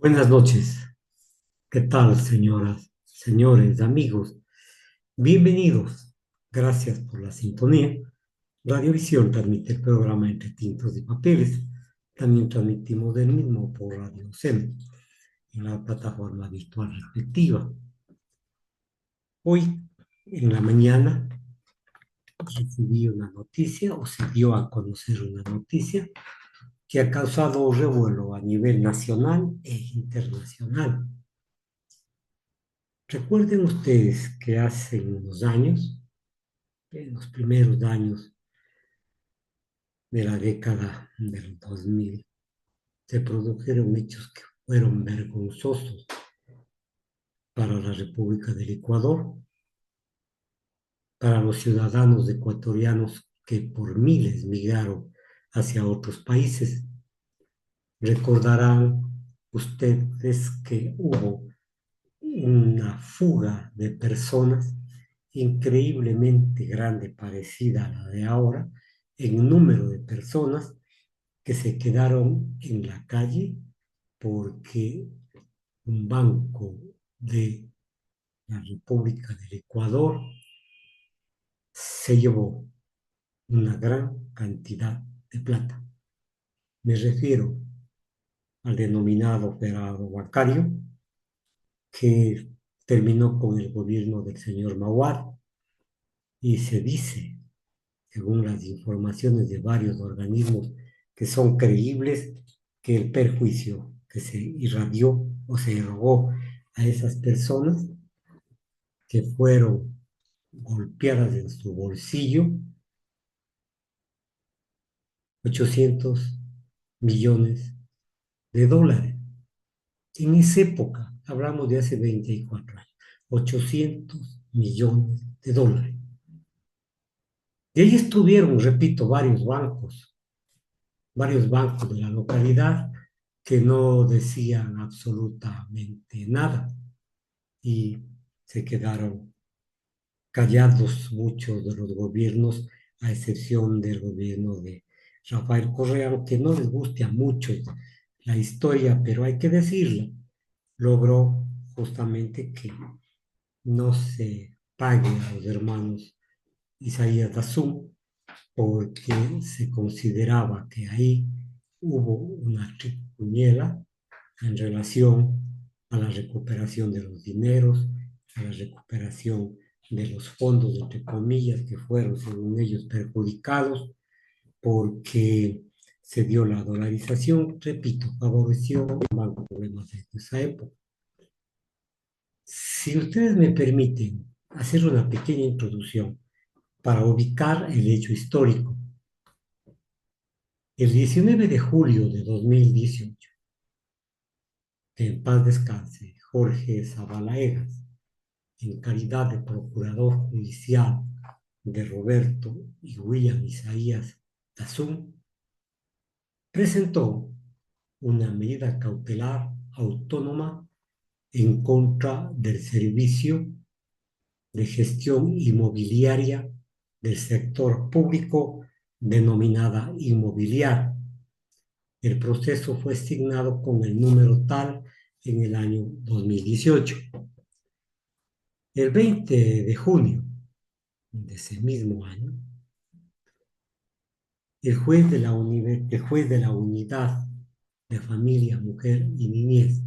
Buenas noches. ¿Qué tal, señoras, señores, amigos? Bienvenidos. Gracias por la sintonía. Radiovisión transmite el programa Entre Tintos y Papeles. También transmitimos del mismo por Radio SEM en la plataforma virtual respectiva. Hoy, en la mañana, recibí una noticia o se dio a conocer una noticia que ha causado revuelo a nivel nacional e internacional. Recuerden ustedes que hace unos años, en los primeros años de la década del 2000, se produjeron hechos que fueron vergonzosos para la República del Ecuador, para los ciudadanos ecuatorianos que por miles migraron hacia otros países. Recordarán ustedes que hubo una fuga de personas increíblemente grande, parecida a la de ahora, en número de personas que se quedaron en la calle porque un banco de la República del Ecuador se llevó una gran cantidad de plata. Me refiero al denominado operado bancario que terminó con el gobierno del señor Mauad y se dice, según las informaciones de varios organismos que son creíbles, que el perjuicio que se irradió o se erogó a esas personas que fueron golpeadas en su bolsillo, 800 millones de dólares. En esa época, hablamos de hace 24 años, 800 millones de dólares. Y ahí estuvieron, repito, varios bancos de la localidad que no decían absolutamente nada y se quedaron callados muchos de los gobiernos, a excepción del gobierno de Rafael Correa, aunque no les guste a muchos la historia, pero hay que decirlo, logró justamente que no se pague a los hermanos Isaías Dazú, porque se consideraba que ahí hubo una triquiñuela en relación a la recuperación de los dineros, a la recuperación de los fondos, entre comillas, que fueron, según ellos, perjudicados porque se dio la dolarización, repito, favoreció a bancos problemas de esa época. Si ustedes me permiten hacer una pequeña introducción para ubicar el hecho histórico, el 19 de julio de 2018, que en paz descanse Jorge Zavala Egas, en calidad de procurador judicial de Roberto y William Isaías Tazún, presentó una medida cautelar autónoma en contra del servicio de gestión inmobiliaria del sector público denominada Inmobiliar. El proceso fue asignado con el número tal en el año 2018. El 20 de junio de ese mismo año, el juez de la Unidad de Familia, Mujer y Niñez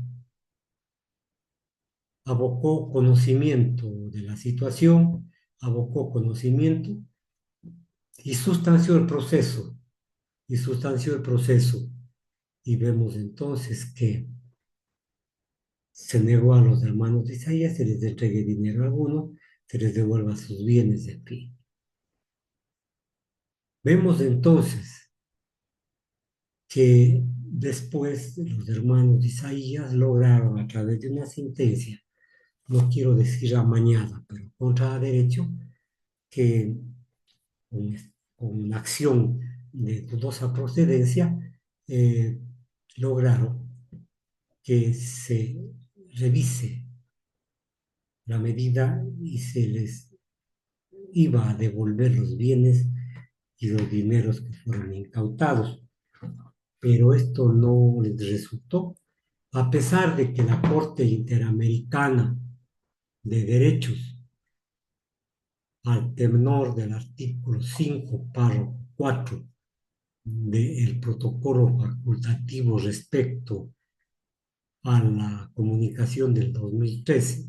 abocó conocimiento de la situación, abocó conocimiento y sustanció el proceso, y sustanció el proceso. Y vemos entonces que se negó a los hermanos de Isaías, se les entregue dinero alguno, se les devuelva sus bienes de fin. Vemos entonces que después los hermanos de Isaías lograron a través de una sentencia, no quiero decir amañada, pero contra derecho, que con, con una acción de dudosa procedencia, eh, lograron que se revise la medida y se les iba a devolver los bienes y los dineros que fueron incautados. Pero esto no les resultó a pesar de que la Corte Interamericana de Derechos, al tenor del artículo 5, párrafo 4 del protocolo facultativo respecto a la comunicación del 2013,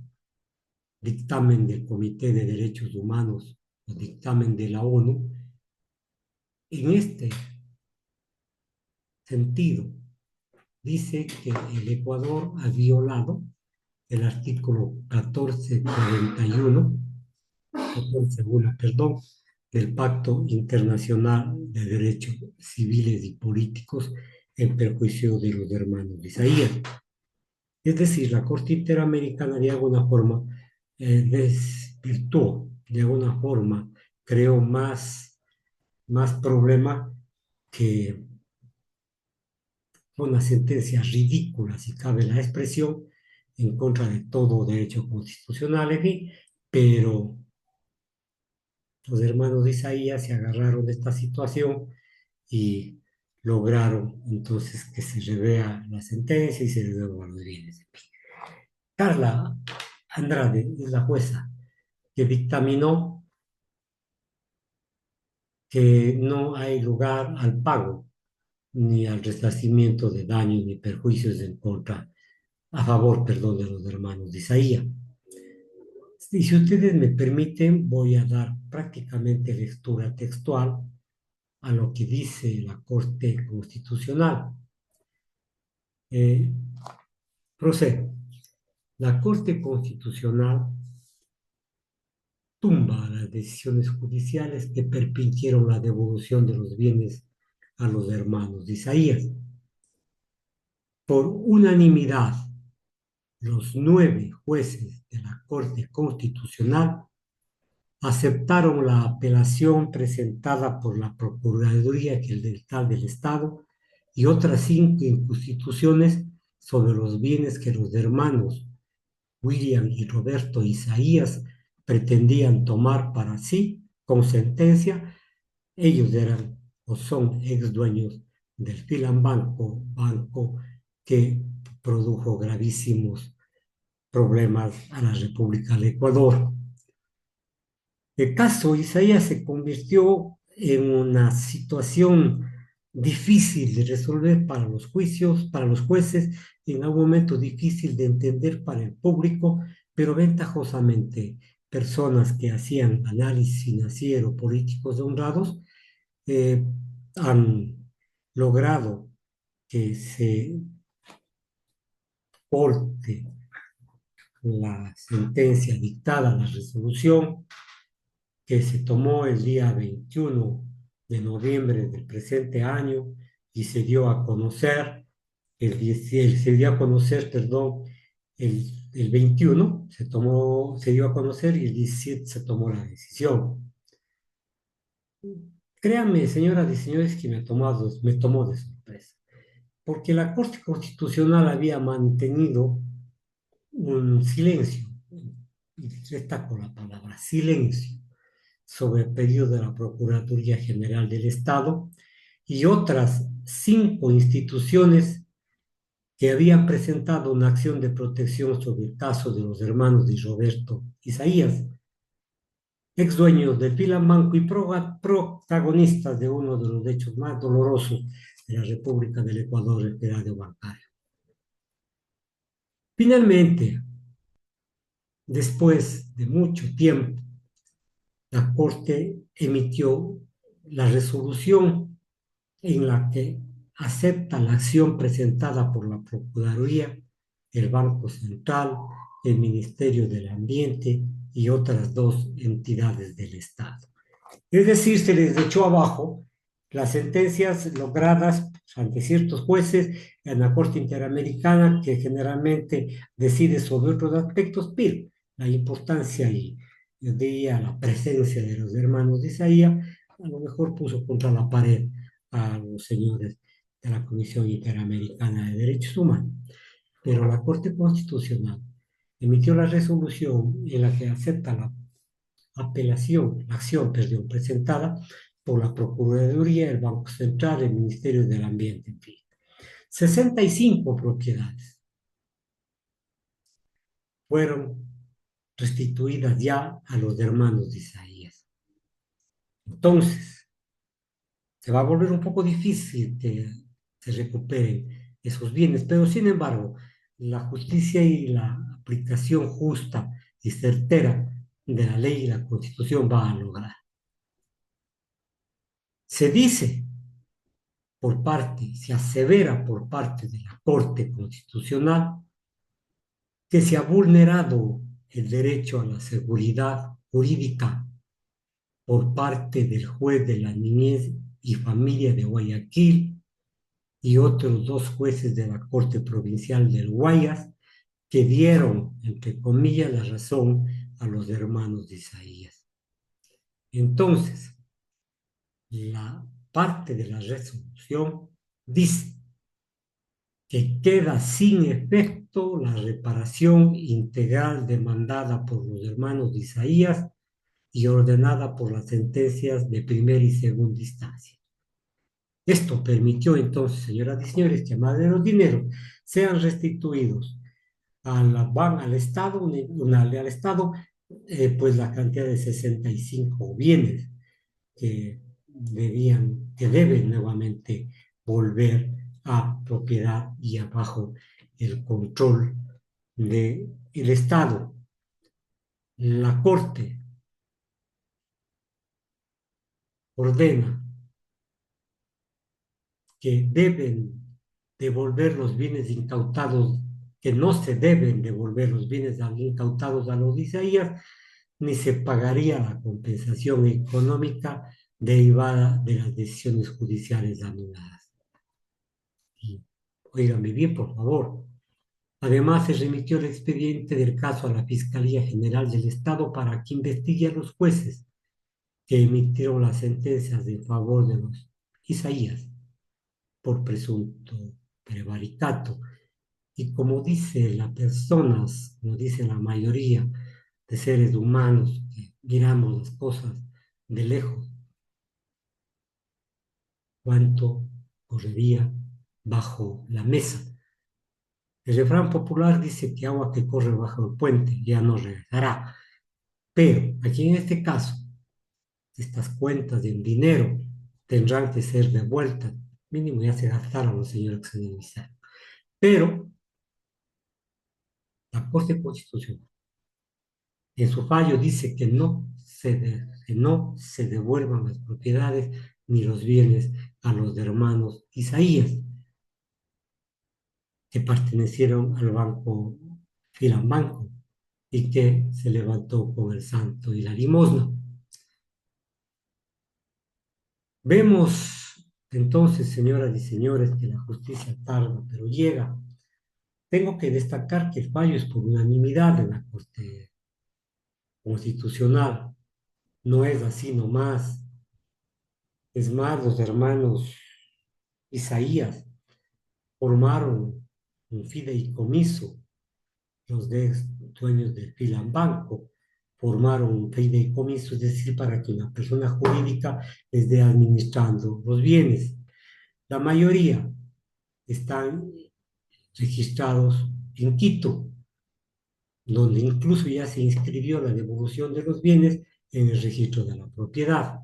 dictamen del Comité de Derechos Humanos o dictamen de la ONU, en este sentido dice que el Ecuador ha violado el artículo 1441, 14.1, perdón, del Pacto Internacional de Derechos Civiles y Políticos en perjuicio de los hermanos de Isaías. Es decir, la Corte Interamericana de alguna forma desvirtuó, de alguna forma creó más problema que una sentencia ridícula, si cabe la expresión, en contra de todo derecho constitucional, en fin, pero los hermanos de Isaías se agarraron de esta situación y lograron entonces que se revea la sentencia y se le devuelvan los bienes. Carla Andrade es la jueza que dictaminó que no hay lugar al pago ni al resarcimiento de daños ni perjuicios en contra, a favor, perdón, de los hermanos de Isaías. Y si ustedes me permiten, voy a dar prácticamente lectura textual a lo que dice la Corte Constitucional. Eh, Procedo. La Corte Constitucional tumba las decisiones judiciales que permitieron la devolución de los bienes a los hermanos de Isaías. Por unanimidad, los 9 jueces de la Corte Constitucional aceptaron la apelación presentada por la Procuraduría General del Estado y otras 5 instituciones sobre los bienes que los hermanos William y Roberto Isaías pretendían tomar para sí con sentencia. Ellos eran o son ex dueños del Filan banco que produjo gravísimos problemas a la República del Ecuador. El caso Isaías se convirtió en una situación difícil de resolver para los juicios, para los jueces, en algún momento difícil de entender para el público, pero ventajosamente personas que hacían análisis financiero, políticos honrados, eh, han logrado que se porte la sentencia dictada, la resolución que se tomó el día 21 de noviembre del presente año y se dio a conocer, se dio a conocer, perdón, el 21 se dio a conocer y el 17 se tomó la decisión. Créanme, señoras y señores, que me tomó de sorpresa, porque la Corte Constitucional había mantenido un silencio, y destaco la palabra silencio, sobre el pedido de la Procuraduría General del Estado y otras 5 instituciones que habían presentado una acción de protección sobre el caso de los hermanos de Roberto Isaías, ex dueños del Filambanco y protagonistas de uno de los hechos más dolorosos de la República del Ecuador, el peradio bancario. Finalmente, después de mucho tiempo, la Corte emitió la resolución en la que acepta la acción presentada por la Procuraduría, el Banco Central, el Ministerio del Ambiente y otras 2 entidades del Estado. Es decir, se les echó abajo las sentencias logradas ante ciertos jueces en la Corte Interamericana, que generalmente decide sobre otros aspectos, pero la importancia y yo diría la presencia de los hermanos de Isaías a lo mejor puso contra la pared a los señores de la Comisión Interamericana de Derechos Humanos. Pero la Corte Constitucional emitió la resolución en la que acepta la acción, perdón, presentada por la Procuraduría, el Banco Central, el Ministerio del Ambiente, en fin. 65 propiedades. fueron restituidas ya a los hermanos de Isaías. Entonces, se va a volver un poco difícil que se recuperen esos bienes, pero sin embargo, la justicia y la aplicación justa y certera de la ley y la Constitución va a lograr. Se dice por parte, se asevera por parte de la Corte Constitucional que se ha vulnerado el derecho a la seguridad jurídica por parte del juez de la niñez y familia de Guayaquil y otros dos jueces de la Corte Provincial del Guayas que dieron, entre comillas, la razón a los hermanos de Isaías. Entonces, la parte de la resolución dice que queda sin efecto la reparación integral demandada por los hermanos de Isaías y ordenada por las sentencias de primera y segunda instancia. Esto permitió entonces, señoras y señores, que más de los dineros sean restituidos al Estado, al Estado pues la cantidad de 65 bienes que deben nuevamente volver a propiedad y abajo el control del Estado. La Corte ordena que deben devolver los bienes incautados, que no se deben devolver los bienes incautados a los Isaías, ni se pagaría la compensación económica derivada de las decisiones judiciales anuladas. Y, óigame bien, por favor. Además, se remitió el expediente del caso a la Fiscalía General del Estado para que investigue a los jueces que emitieron las sentencias en favor de los Isaías por presunto prevaricato. Y como dice las personas, como dice la mayoría de seres humanos que miramos las cosas de lejos, cuánto correría bajo la mesa. El refrán popular dice que agua que corre bajo el puente ya no regresará. Pero aquí en este caso, estas cuentas en dinero tendrán que ser devueltas. Mínimo ya se gastaron los señores que se indemnizaron. Pero la Corte Constitucional en su fallo dice que no se devuelvan las propiedades ni los bienes a los hermanos Isaías, que pertenecieron al banco Filambanco y que se levantó con el santo y la limosna. Vemos entonces, señoras y señores, que la justicia tarda, pero llega. Tengo que destacar que el fallo es por unanimidad de la Corte Constitucional. No es así nomás. Es más, los hermanos Isaías formaron un fideicomiso, los dueños del Filambanco formaron un fideicomiso, es decir, para que una persona jurídica esté administrando los bienes. La mayoría están registrados en Quito, donde incluso ya se inscribió la devolución de los bienes en el registro de la propiedad.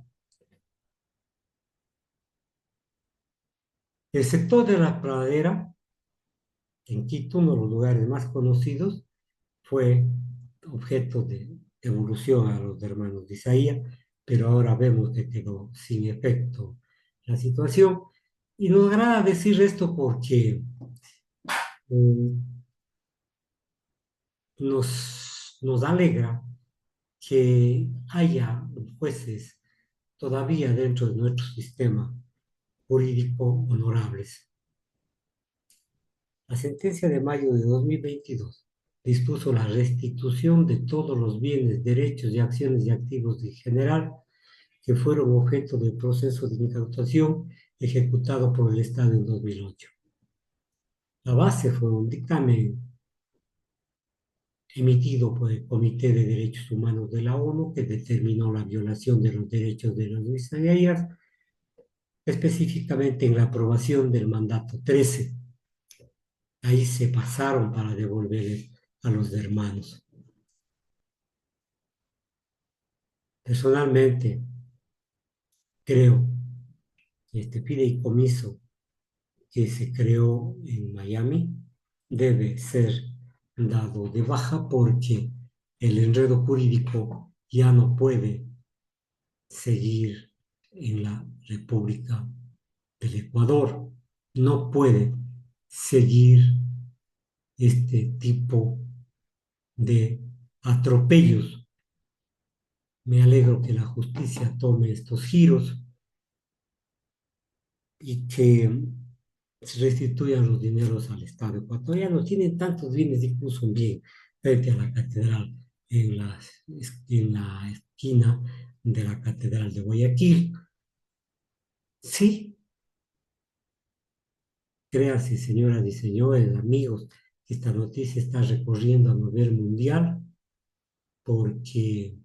El sector de la pradera, en Quito, uno de los lugares más conocidos, fue objeto de devolución a los hermanos de Isaías, pero ahora vemos que quedó sin efecto la situación. Y nos agrada decir esto porque nos alegra que haya jueces todavía dentro de nuestro sistema jurídico honorables. La sentencia de mayo de 2022 dispuso la restitución de todos los bienes, derechos y acciones y activos en general que fueron objeto del proceso de incautación ejecutado por el Estado en 2008. La base fue un dictamen emitido por el Comité de Derechos Humanos de la ONU que determinó la violación de los derechos de los israelíes, específicamente en la aprobación del mandato 13. Ahí se pasaron para devolver a los hermanos. Personalmente, creo que este fideicomiso que se creó en Miami debe ser dado de baja porque el enredo jurídico ya no puede seguir en la República del Ecuador. No puede seguir este tipo de atropellos. Me alegro que la justicia tome estos giros y que se restituyan los dineros al Estado ecuatoriano. Tienen tantos bienes, incluso un bien frente a la catedral, en la esquina de la catedral de Guayaquil. Sí, créanse, señoras y señores, amigos, que esta noticia está recorriendo a nivel mundial porque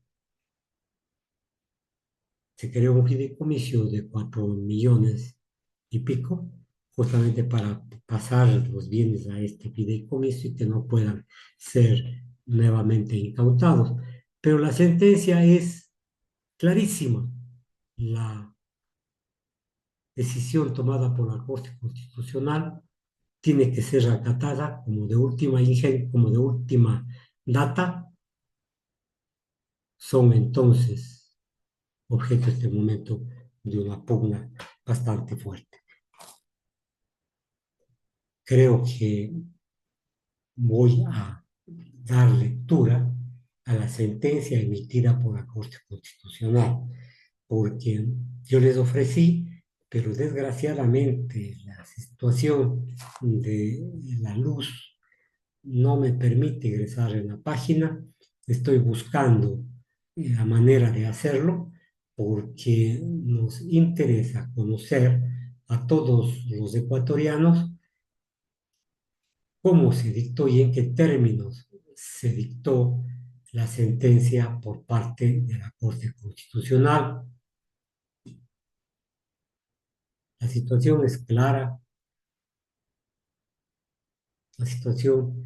se creó un fideicomiso de 4 millones y pico, justamente para pasar los bienes a este fideicomiso y que no puedan ser nuevamente incautados. Pero la sentencia es clarísima. La decisión tomada por la Corte Constitucional tiene que ser acatada como de última data. Son entonces objeto en este momento de una pugna bastante fuerte. Creo que voy a dar lectura a la sentencia emitida por la Corte Constitucional, porque yo les ofrecí, pero desgraciadamente la situación de la luz no me permite ingresar en la página. Estoy buscando la manera de hacerlo porque nos interesa conocer a todos los ecuatorianos cómo se dictó y en qué términos se dictó la sentencia por parte de la Corte Constitucional. La situación es clara, la situación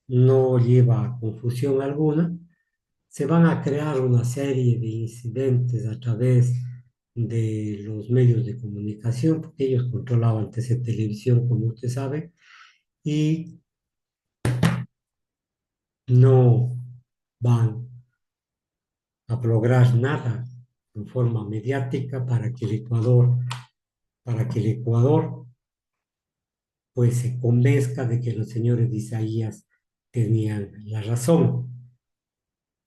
no lleva a confusión alguna. Se van a crear una serie de incidentes a través de los medios de comunicación, porque ellos controlaban TC Televisión, como usted sabe, y no van a lograr nada en forma mediática para que el Ecuador pues se convenzca de que los señores de Isaías tenían la razón.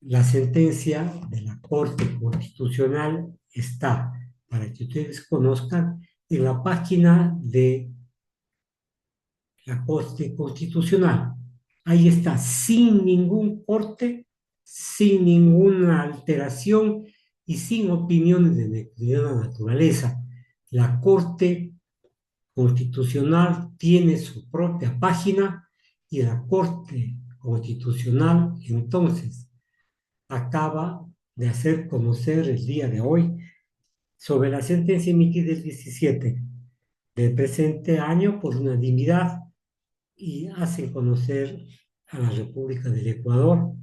La sentencia de la Corte Constitucional está, para que ustedes conozcan, en la página de la Corte Constitucional. Ahí está, sin ningún corte, sin ninguna alteración y sin opiniones de la naturaleza. La Corte Constitucional tiene su propia página y la Corte Constitucional entonces acaba de hacer conocer el día de hoy sobre la sentencia emitida el 17 del presente año por unanimidad y hacen conocer a la República del Ecuador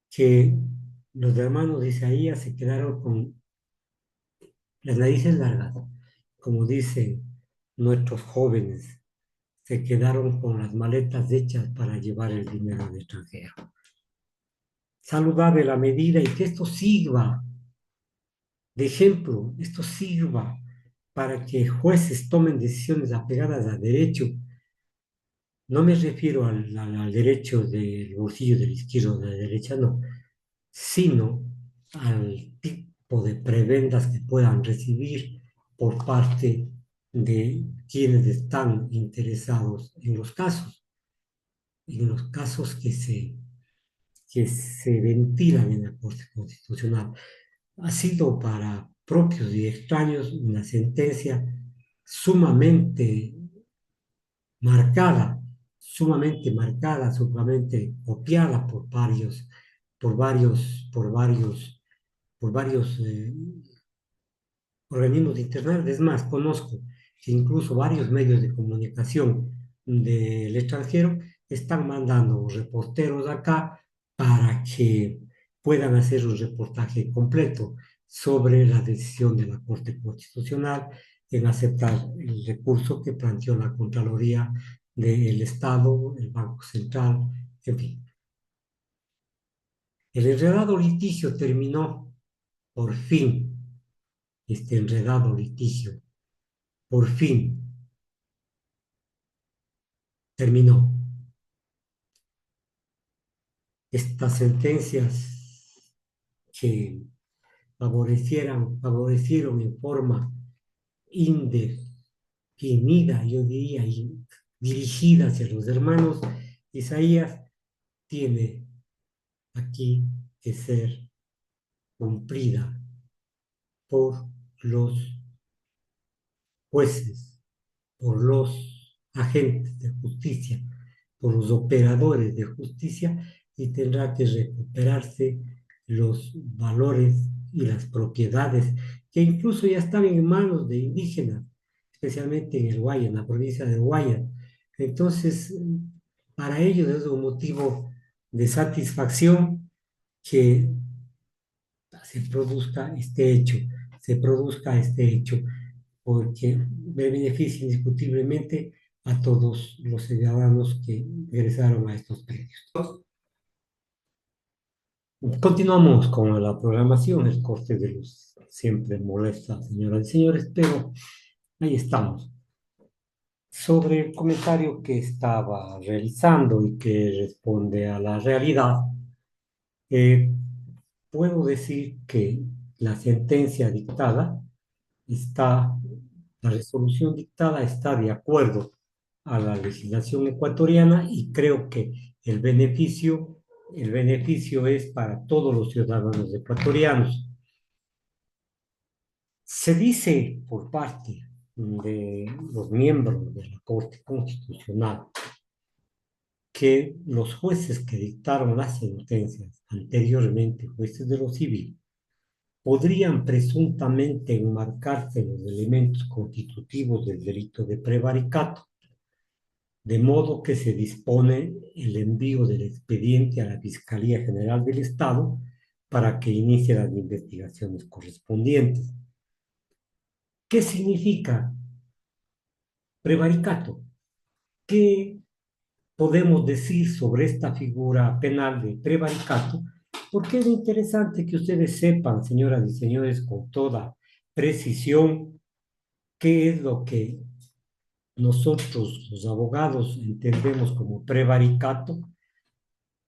que los hermanos de Isaías se quedaron con las narices largas, como dicen nuestros jóvenes, se quedaron con las maletas hechas para llevar el dinero al extranjero. Saludable la medida y que esto sirva de ejemplo, esto sirva para que jueces tomen decisiones apegadas al derecho. No me refiero al derecho del bolsillo de la izquierda o de la derecha, no, sino al tipo de prebendas que puedan recibir por parte de quienes están interesados en los casos que se ventilan en la Corte Constitucional. Ha sido para propios y extraños una sentencia sumamente marcada, sumamente copiada por varios organismos internacionales. Es más, conozco que incluso varios medios de comunicación del extranjero están mandando reporteros acá para que puedan hacer un reportaje completo sobre la decisión de la Corte Constitucional en aceptar el recurso que planteó la Contraloría del Estado, el Banco Central, en fin. El enredado litigio terminó, por fin, este enredado litigio, por fin terminó. Estas sentencias que favorecieron en forma indefinida, yo diría, y dirigida hacia los hermanos Isaías, tiene aquí que ser cumplida por los jueces, por los agentes de justicia, por los operadores de justicia y tendrá que recuperarse los valores y las propiedades que incluso ya están en manos de indígenas, especialmente en el Guaya, en la provincia de Guaya. Entonces, para ellos es un motivo de satisfacción que se produzca este hecho porque beneficia indiscutiblemente a todos los ciudadanos que ingresaron a estos predios. Continuamos con la programación, el corte de luz siempre molesta, señoras y señores, pero ahí estamos. Sobre el comentario que estaba realizando y que responde a la realidad, eh, puedo decir que la sentencia dictada está, la resolución dictada está de acuerdo a la legislación ecuatoriana y creo que el beneficio, el beneficio es para todos los ciudadanos ecuatorianos. Se dice por parte de los miembros de la Corte Constitucional que los jueces que dictaron las sentencias anteriormente, jueces de lo civil, podrían presuntamente enmarcarse los elementos constitutivos del delito de prevaricato, de modo que se dispone el envío del expediente a la Fiscalía General del Estado para que inicie las investigaciones correspondientes. ¿Qué significa prevaricato? ¿Qué podemos decir sobre esta figura penal de prevaricato? Porque es interesante que ustedes sepan, señoras y señores, con toda precisión, qué es lo que nosotros, los abogados, entendemos como prevaricato,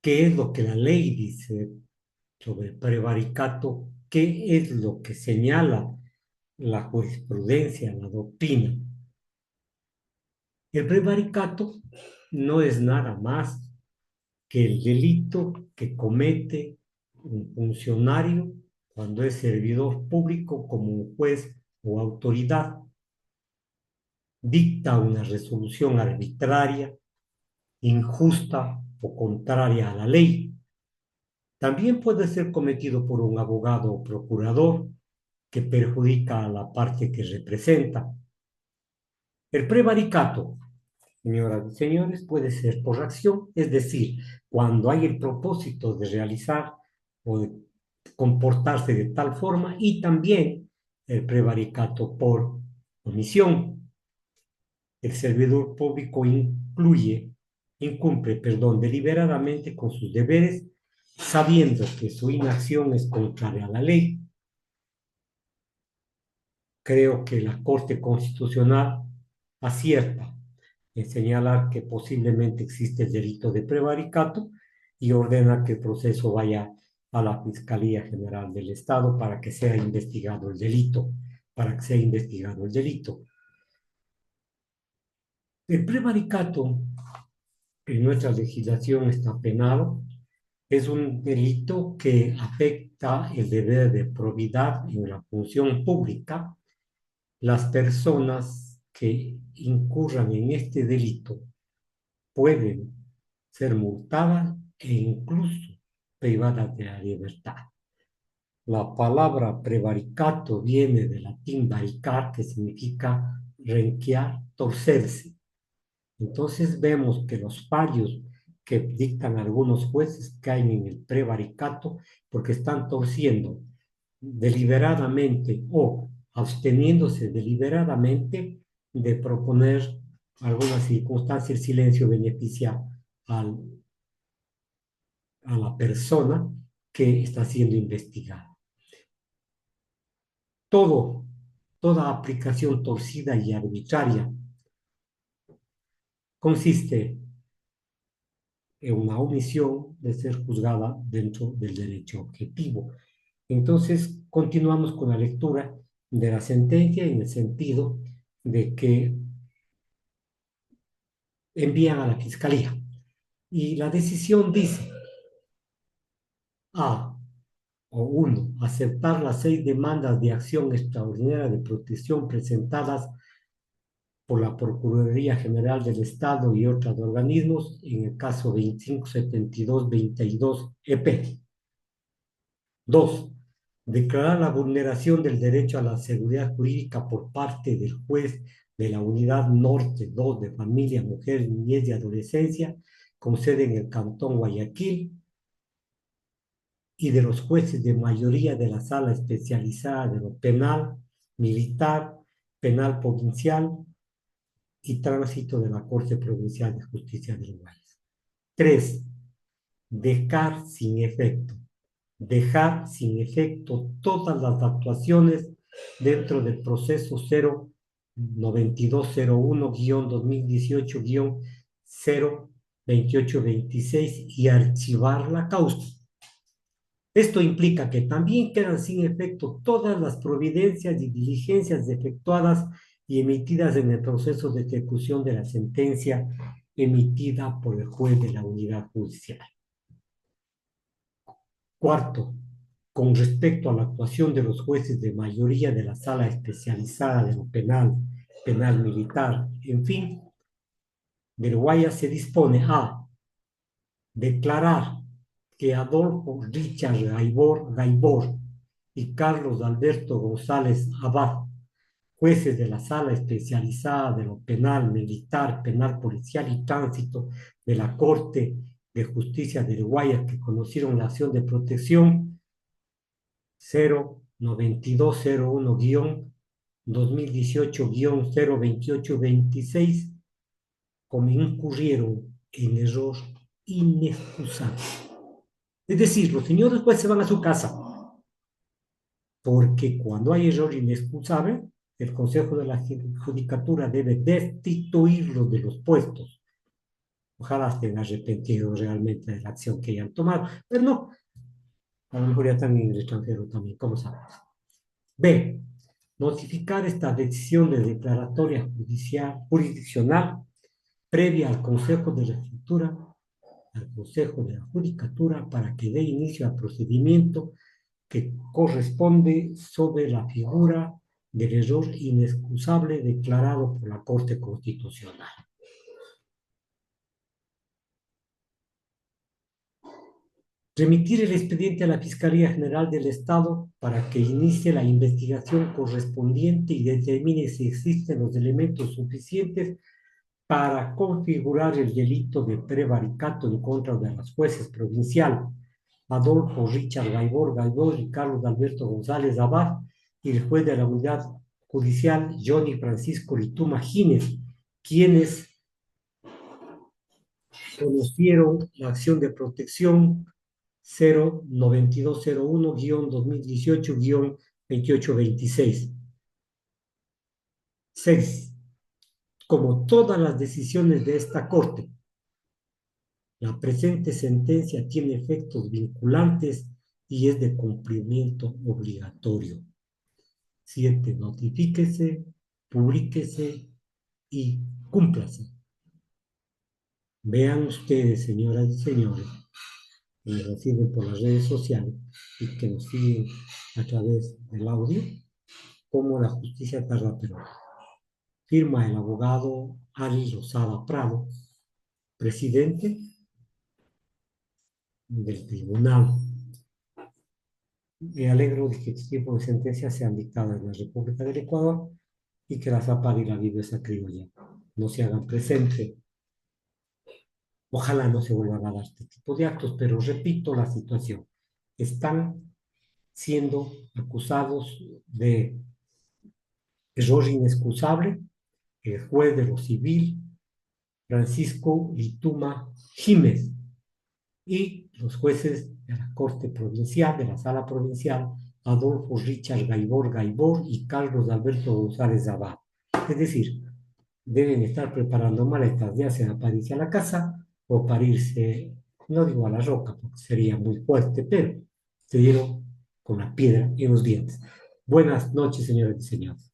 qué es lo que la ley dice sobre prevaricato, qué es lo que señala la jurisprudencia, la doctrina. El prevaricato no es nada más que el delito que comete un funcionario cuando es servidor público como un juez o autoridad, dicta una resolución arbitraria, injusta o contraria a la ley. También puede ser cometido por un abogado o procurador que perjudica a la parte que representa. El prevaricato, señoras y señores, puede ser por acción, es decir, cuando hay el propósito de realizar o de comportarse de tal forma, y también el prevaricato por omisión. El servidor público incumple, deliberadamente con sus deberes, sabiendo que su inacción es contraria a la ley. Creo que la Corte Constitucional acierta en señalar que posiblemente existe el delito de prevaricato y ordena que el proceso vaya a la Fiscalía General del Estado para que sea investigado el delito, para que sea investigado el delito. El prevaricato en nuestra legislación está penado. Es un delito que afecta el deber de probidad en la función pública. Las personas que incurran en este delito pueden ser multadas e incluso privadas de la libertad. La palabra prevaricato viene del latín varicar, que significa renquear, torcerse. Entonces vemos que los fallos que dictan algunos jueces caen en el prevaricato porque están torciendo deliberadamente o absteniéndose deliberadamente de proponer alguna circunstancia. El silencio beneficia al, a la persona que está siendo investigada. Toda aplicación torcida y arbitraria consiste en una omisión de ser juzgada dentro del derecho objetivo. Entonces, continuamos con la lectura de la sentencia en el sentido de que envían a la fiscalía. Y la decisión dice: A, o 1, aceptar las 6 demandas de acción extraordinaria de protección presentadas por la Procuraduría General del Estado y otros organismos en el caso 2572-22-EP. 2, declarar la vulneración del derecho a la seguridad jurídica por parte del juez de la Unidad Norte 2 de Familia, Mujer, Niñez y Adolescencia, con sede en el Cantón Guayaquil, y de los jueces de mayoría de la Sala Especializada de lo Penal, Militar, Penal Provincial y Tránsito de la Corte Provincial de Justicia del Guayas. 3, dejar sin efecto todas las actuaciones dentro del proceso 09201-2018-02826 y archivar la causa. Esto implica que también quedan sin efecto todas las providencias y diligencias efectuadas y emitidas en el proceso de ejecución de la sentencia emitida por el juez de la unidad judicial. Cuarto, con respecto a la actuación de los jueces de mayoría de la Sala Especializada de lo Penal, Penal Militar, en fin, del Guayas se dispone a declarar que Adolfo Richard Gaibor y Carlos Alberto González Abad, jueces de la Sala Especializada de lo Penal, Militar, Penal Policial y Tránsito de la Corte de Justicia del Guayas, que conocieron la acción de protección 09201-2018-02826, como incurrieron en error inexcusable. Es decir, los señores jueces van a su casa, porque cuando hay error inexcusable, el Consejo de la Judicatura debe destituirlos de los puestos. Ojalá estén arrepentidos realmente de la acción que hayan tomado, pero no, a lo mejor ya están en el extranjero también, ¿cómo sabes? B, notificar esta decisión de declaratoria jurisdiccional previa al Consejo de la Escritura, al Consejo de la Judicatura, para que dé inicio al procedimiento que corresponde sobre la figura del error inexcusable declarado por la Corte Constitucional. Remitir el expediente a la Fiscalía General del Estado para que inicie la investigación correspondiente y determine si existen los elementos suficientes para configurar el delito de prevaricato en contra de los jueces provincial Adolfo Richard Gaibor y Carlos Alberto González Abad, y el juez de la unidad judicial Johnny Francisco Lituma Gines, quienes conocieron la acción de protección 09201-2018-2826. 6. Como todas las decisiones de esta Corte, la presente sentencia tiene efectos vinculantes y es de cumplimiento obligatorio. 7. Notifíquese, publíquese y cúmplase. Vean ustedes, señoras y señores, que nos reciben por las redes sociales y que nos siguen a través del audio, cómo la justicia tarda pero firma el abogado Ali Lozada Prado, presidente del tribunal. Me alegro de que este tipo de sentencias sean dictadas en la República del Ecuador y que la zapar y la viveza criolla no se hagan presente Ojalá no se vuelvan a dar este tipo de actos, pero repito la situación. Están siendo acusados de error inexcusable el juez de lo civil, Francisco Lituma Jiménez, y los jueces de la Corte Provincial, de la Sala Provincial, Adolfo Richard Gaibor Gaibor y Carlos Alberto González Abad. Es decir, deben estar preparando maletas, ya sea para irse a la casa o para irse, no digo a la roca, porque sería muy fuerte, pero se dieron con la piedra en los dientes. Buenas noches, señores y señores.